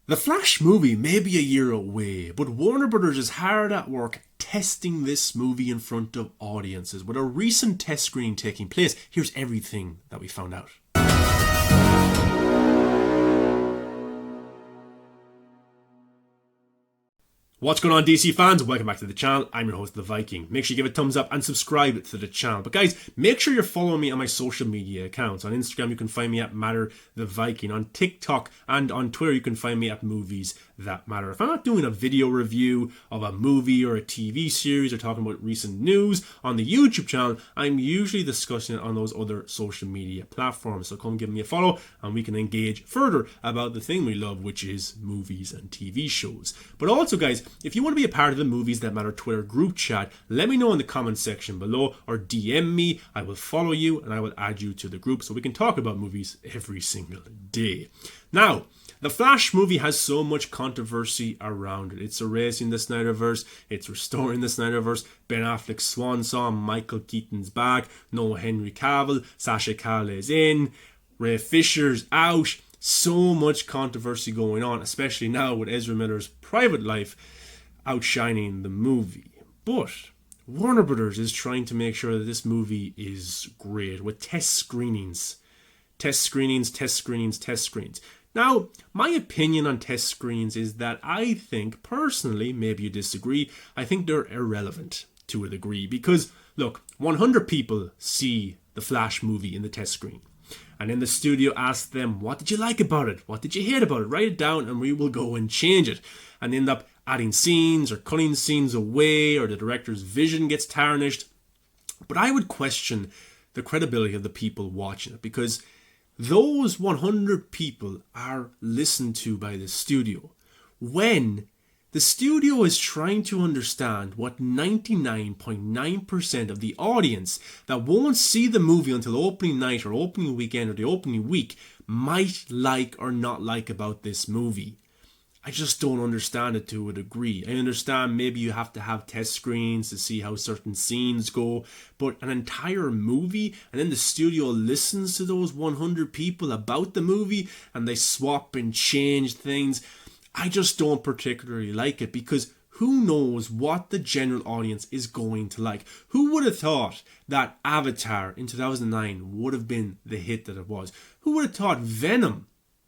The Flash movie may be a year away, but Warner Brothers is hard at work testing this movie in front of audiences. With a recent test screening taking place, here's everything that we found out. What's going on, DC fans? Welcome back to the channel. I'm your host, The Viking. Make sure you give it a thumbs up and subscribe to the channel. But guys, make sure you're following me on my social media accounts. On Instagram, you can find me at Maher the Viking. On TikTok and on Twitter, you can find me at Movies That Matter. If I'm not doing a video review of a movie or a TV series or talking about recent news on the YouTube channel, I'm usually discussing it on those other social media platforms. So come give me a follow and we can engage further about the thing we love, which is movies and TV shows. But also, guys, if you want to be a part of the Movies That Matter Twitter group chat, let me know in the comment section below or DM me. I will follow you and I will add you to the group so we can talk about movies every single day. Now, the Flash movie has so much controversy around it. It's erasing the Snyderverse, it's restoring the Snyderverse, Ben Affleck's swan song, Michael Keaton's back, no Henry Cavill, Sasha Calle's in, Ray Fisher's out. So much controversy going on, especially now with Ezra Miller's private life outshining the movie. But Warner Brothers is trying to make sure that this movie is great with test screenings. Now, my opinion on test screenings is that I think, personally, maybe you disagree, I think they're irrelevant to a degree. Because, look, 100 people see the Flash movie in the test screen. And then the studio asks them, what did you like about it? What did you hate about it? Write it down and we will go and change it. And end up adding scenes or cutting scenes away, or the director's vision gets tarnished. But I would question the credibility of the people watching it, because those 100 people are listened to by the studio when the studio is trying to understand what 99.9% of the audience that won't see the movie until opening night or opening weekend or the opening week might like or not like about this movie. I just don't understand it to a degree. I understand maybe you have to have test screens to see how certain scenes go, but an entire movie and then the studio listens to those 100 people about the movie and they swap and change things. I just don't particularly like it, because who knows what the general audience is going to like. Who would have thought that Avatar in 2009 would have been the hit that it was? Who would have thought Venom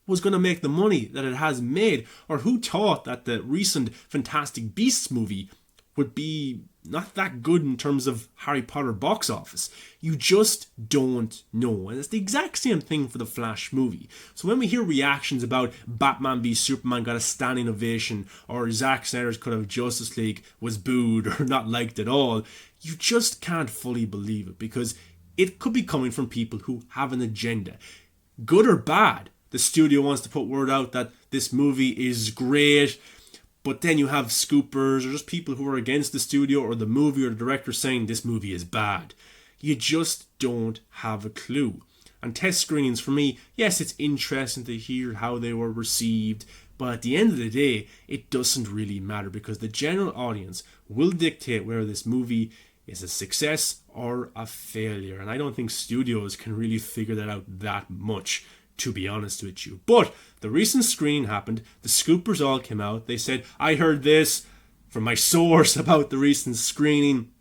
was going to make the money that it has made? Or who thought that the recent Fantastic Beasts movie would be not that good in terms of Harry Potter box office? You just don't know. And it's the exact same thing for the Flash movie. So when we hear reactions about Batman v Superman got a standing ovation, or Zack Snyder's cut of Justice League was booed or not liked at all, you just can't fully believe it, because it could be coming from people who have an agenda. Good or bad, the studio wants to put word out that this movie is great, but then you have scoopers or just people who are against the studio or the movie or the director saying this movie is bad. You just don't have a clue. And test screenings, for me, yes, it's interesting to hear how they were received, but at the end of the day, it doesn't really matter, because the general audience will dictate whether this movie is a success or a failure. And I don't think studios can really figure that out that much, to be honest with you. But the recent screening happened. The scoopers all came out. They said, I heard this from my source about the recent screening.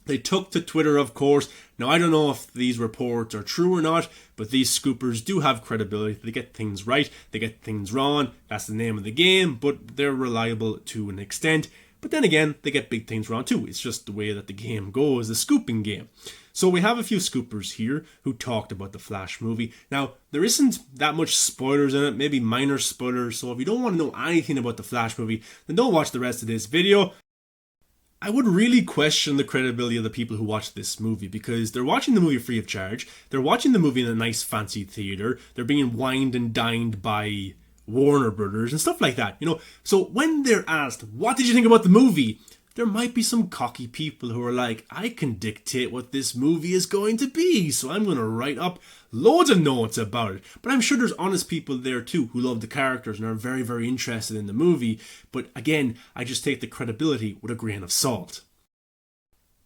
They took to Twitter, of course. Now, I don't know if these reports are true or not, but these scoopers do have credibility. They get things right. They get things wrong. That's the name of the game, but they're reliable to an extent. But then again, they get big things wrong too. It's just the way that the game goes, the scooping game. So we have a few scoopers here who talked about the Flash movie. Now, there isn't that much spoilers in it, maybe minor spoilers. So if you don't want to know anything about the Flash movie, then don't watch the rest of this video. I would really question the credibility of the people who watch this movie, because they're watching the movie free of charge. They're watching the movie in a nice fancy theater. They're being wined and dined by Warner Brothers and stuff like that, you know. So when they're asked, what did you think about the movie? There might be some cocky people who are like, I can dictate what this movie is going to be, so I'm going to write up loads of notes about it. But I'm sure there's honest people there too who love the characters and are very, very interested in the movie. But again, I just take the credibility with a grain of salt.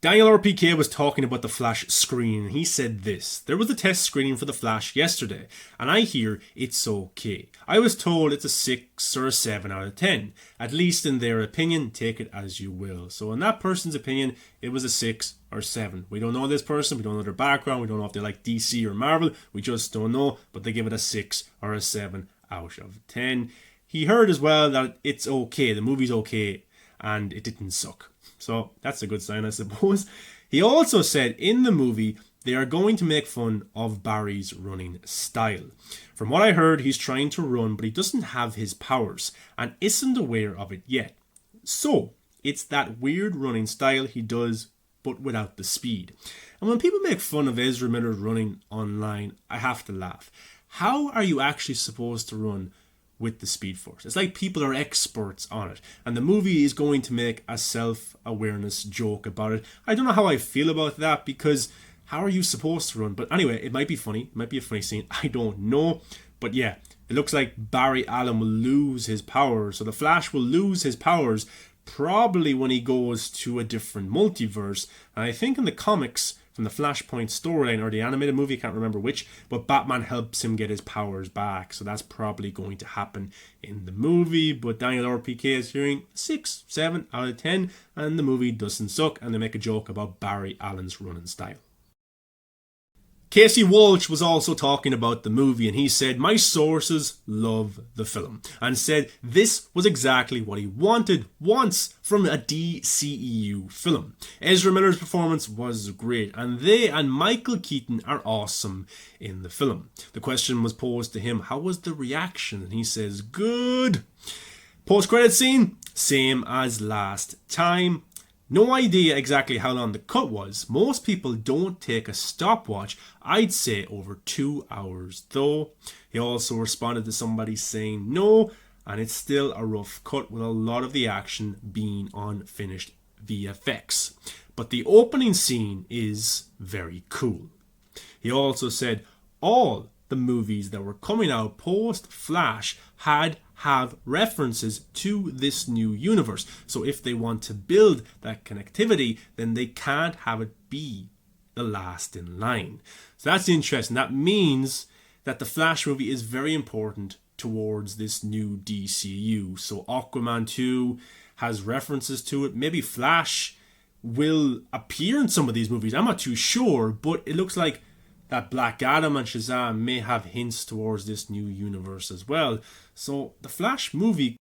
Daniel RPK was talking about the Flash screening. He said this: there was a test screening for the Flash yesterday, and I hear it's okay. I was told it's a 6 or a 7 out of 10. At least in their opinion, take it as you will. So in that person's opinion, it was a 6 or 7. We don't know this person, we don't know their background, we don't know if they like DC or Marvel, we just don't know, but they give it a 6 or a 7 out of 10. He heard as well that it's okay, the movie's okay, and it didn't suck. So that's a good sign, I suppose. He also said in the movie they are going to make fun of Barry's running style. From what I heard, he's trying to run, but he doesn't have his powers and isn't aware of it yet. So it's that weird running style he does, but without the speed. And when people make fun of Ezra Miller's running online, I have to laugh. How are you actually supposed to run with the Speed Force? It's like people are experts on it, and the movie is going to make a self-awareness joke about it. I don't know how I feel about that, because how are you supposed to run? But anyway, it might be funny. It might be a funny scene. I don't know. But yeah, it looks like Barry Allen will lose his powers. So the Flash will lose his powers probably when he goes to a different multiverse. And I think in the comics, from the Flashpoint storyline or the animated movie, I can't remember which, but Batman helps him get his powers back. So that's probably going to happen in the movie. But Daniel RPK is hearing 6, 7 out of 10, and the movie doesn't suck, and they make a joke about Barry Allen's running style. Casey Walsh was also talking about the movie, and he said, my sources love the film, and said this was exactly what he wants from a DCEU film. Ezra Miller's performance was great, and they and Michael Keaton are awesome in the film. The question was posed to him, how was the reaction? And he says, good. Post-credit scene, same as last time. No idea exactly how long the cut was. Most people don't take a stopwatch. I'd say over 2 hours though. He also responded to somebody saying no, and it's still a rough cut with a lot of the action being unfinished VFX. But the opening scene is very cool. He also said all the movies that were coming out post-Flash have references to this new universe. So if they want to build that connectivity, then they can't have it be the last in line. So that's interesting. That means that the Flash movie is very important towards this new DCU. So Aquaman 2 has references to it. Maybe Flash will appear in some of these movies. I'm not too sure, but it looks like that Black Adam and Shazam may have hints towards this new universe as well. So the Flash movie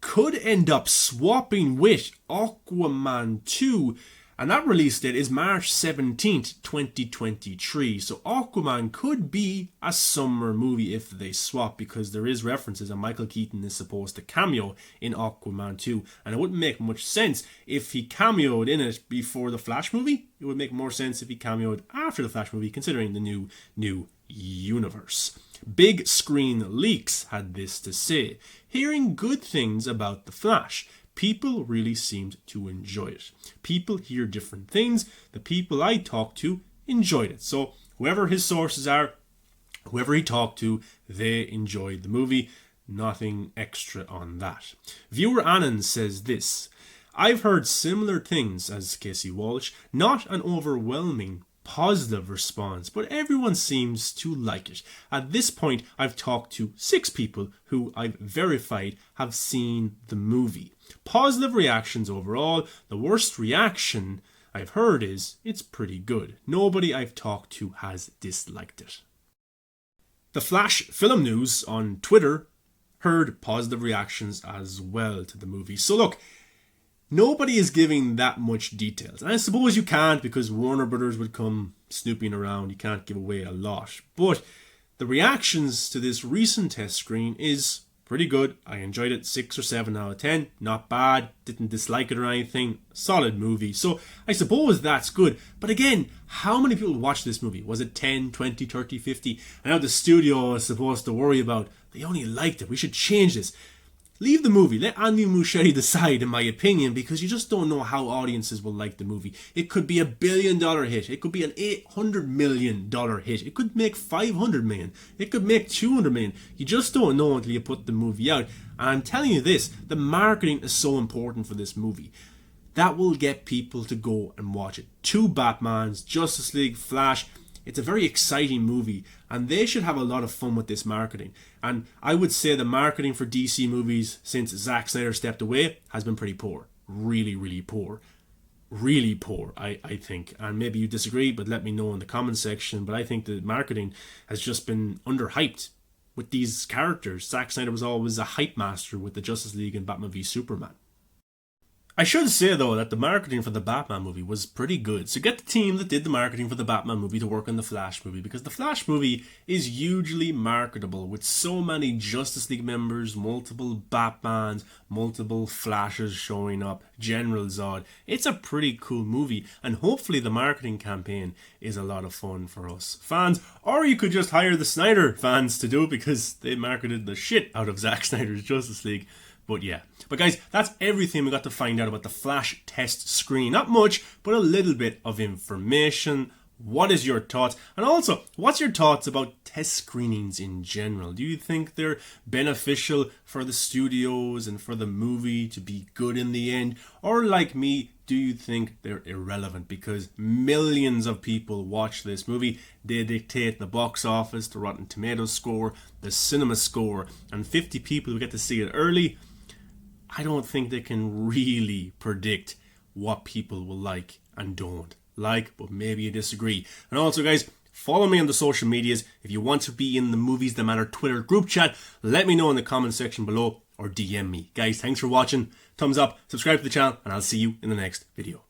could end up swapping with Aquaman 2, and that release date is March 17th, 2023. So Aquaman could be a summer movie if they swap, because there is references and Michael Keaton is supposed to cameo in Aquaman 2. And it wouldn't make much sense if he cameoed in it before the Flash movie. It would make more sense if he cameoed after the Flash movie, considering the new universe. Big Screen Leaks had this to say: hearing good things about the Flash. People really seemed to enjoy it. People hear different things. The people I talked to enjoyed it. So whoever his sources are, whoever he talked to, they enjoyed the movie. Nothing extra on that. Viewer Annan says this: I've heard similar things as Casey Walsh. Not an overwhelming positive response, but everyone seems to like it. At this point, I've talked to 6 people who I've verified have seen the movie. Positive reactions overall. The worst reaction I've heard is it's pretty good. Nobody I've talked to has disliked it. The Flash Film News on Twitter heard positive reactions as well to the movie. So look, nobody is giving that much details. And I suppose you can't, because Warner Brothers would come snooping around. You can't give away a lot. But the reactions to this recent test screen is pretty good. I enjoyed it. 6 or 7 out of 10. Not bad. Didn't dislike it or anything. Solid movie. So I suppose that's good. But again, how many people watched this movie? Was it 10, 20, 30, 50? I know the studio is supposed to worry about, they only liked it. We should change this. Leave the movie. Let Andy Muschietti decide, in my opinion, because you just don't know how audiences will like the movie. It could be a $1 billion hit. It could be an $800 million hit. It could make $500 million. It could make $200 million. You just don't know until you put the movie out. And I'm telling you this, the marketing is so important for this movie. that will get people to go and watch it. 2 Batmans, Justice League, Flash. It's a very exciting movie, and they should have a lot of fun with this marketing. And I would say the marketing for DC movies since Zack Snyder stepped away has been pretty poor. Really, really poor. Really poor, I think. And maybe you disagree, but let me know in the comment section. But I think the marketing has just been underhyped with these characters. Zack Snyder was always a hype master with the Justice League and Batman v Superman. I should say, though, that the marketing for the Batman movie was pretty good. So get the team that did the marketing for the Batman movie to work on the Flash movie, because the Flash movie is hugely marketable with so many Justice League members, multiple Batmans, multiple Flashes showing up, General Zod. It's a pretty cool movie, and hopefully the marketing campaign is a lot of fun for us fans. Or you could just hire the Snyder fans to do it, because they marketed the shit out of Zack Snyder's Justice League. But yeah. But guys, that's everything we got to find out about the Flash test screening. Not much, but a little bit of information. What is your thoughts? And also, what's your thoughts about test screenings in general? Do you think they're beneficial for the studios and for the movie to be good in the end? Or like me, do you think they're irrelevant because millions of people watch this movie? They dictate the box office, the Rotten Tomatoes score, the cinema score, and 50 people who get to see it early. I don't think they can really predict what people will like and don't like, but maybe you disagree. And also, guys, follow me on the social medias. If you want to be in the Movies That Matter Twitter group chat, let me know in the comment section below or DM me. Guys, thanks for watching. Thumbs up, subscribe to the channel, and I'll see you in the next video.